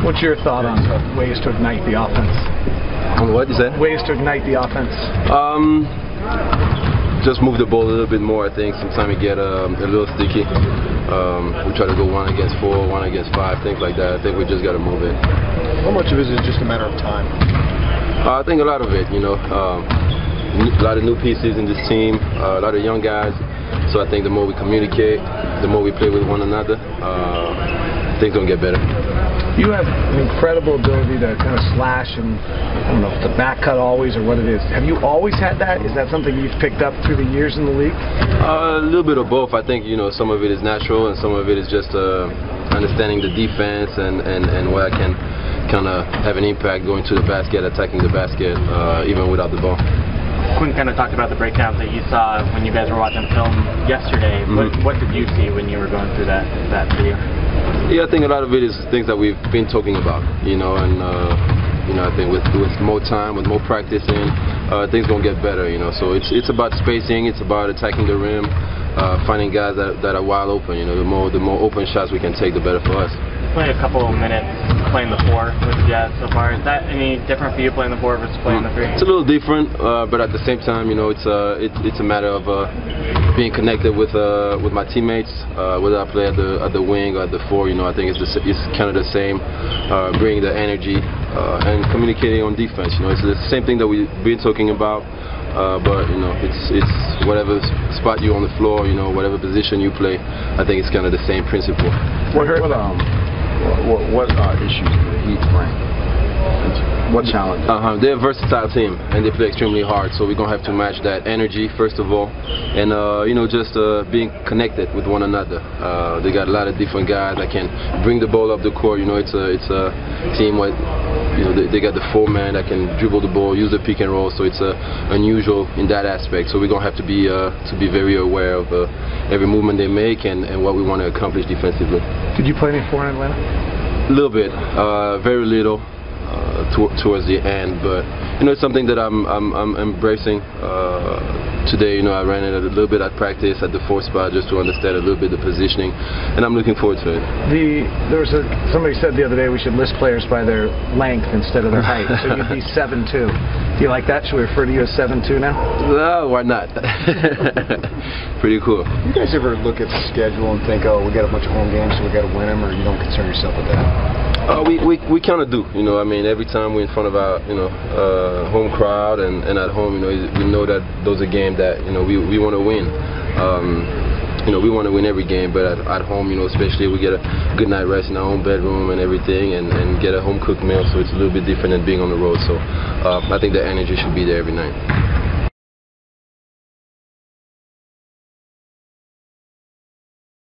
What's your thought on ways to ignite the offense? On what you said? Ways to ignite the offense. Just move the ball a little bit more. I think sometimes we get a little sticky. We try to go 1 against 4, 1 against 5, things like that. I think we just got to move it. How much of it is just a matter of time? I think a lot of it, you know. A lot of new pieces in this team, a lot of young guys. So I think the more we communicate, the more we play with one another, things gonna get better. You have an incredible ability to kind of slash and, I don't know if it's a back cut always or what it is. Have you always had that? Is that something you've picked up through the years in the league? A little bit of both. I think, you know, some of it is natural and some of it is just understanding the defense and where I can kind of have an impact going to the basket, attacking the basket, even without the ball. Quinn kind of talked about the breakdowns that you saw when you guys were watching film yesterday. What did you see when you were going through that video? Yeah, I think a lot of it is things that we've been talking about, you know, and you know, I think with more time, with more practicing, things gonna get better, you know. So it's about spacing, it's about attacking the rim, finding guys that are wide open. You know, the more open shots we can take, the better for us. Played a couple of minutes playing the 4 with the Jazz so far. Is that any different for you playing the 4 versus playing the 3? It's a little different, but at the same time, you know, it's a matter of being connected with my teammates. Whether I play at the wing or at the 4, you know, I think it's kind of the same. Bringing the energy and communicating on defense. You know, it's the same thing that we've been talking about. But you know, it's whatever spot you're on the floor, you know, whatever position you play. I think it's kind of the same principle. What issues do the Heat bring? What challenge? They're a versatile team and they play extremely hard, so we're gonna have to match that energy first of all, and you know, just being connected with one another. They got a lot of different guys that can bring the ball up the court. You know, it's a team where, you know, they got the 4-man that can dribble the ball, use the pick and roll. So it's unusual in that aspect. So we're gonna have to be very aware of every movement they make and what we want to accomplish defensively. Did you play any 4 in Atlanta? A little bit, very little. Towards the end, but you know, it's something that I'm embracing. Today, you know, I ran it a little bit at practice at the 4 spot just to understand a little bit the positioning, and I'm looking forward to it. Somebody said the other day we should list players by their length instead of their height, so you'd be 7'2". Do you like that? Should we refer to you as 7'2" now? No, why not? Pretty cool. You guys ever look at the schedule and think, oh, we got a bunch of home games, so we got to win them, or you don't concern yourself with that? We kind of do, you know. I mean, every time we're in front of our, you know, home crowd and at home, you know, we know that those are games that, you know, we want to win. You know, we want to win every game, but at home, you know, especially we get a good night rest in our own bedroom and everything, and get a home cooked meal, so it's a little bit different than being on the road. So I think the energy should be there every night.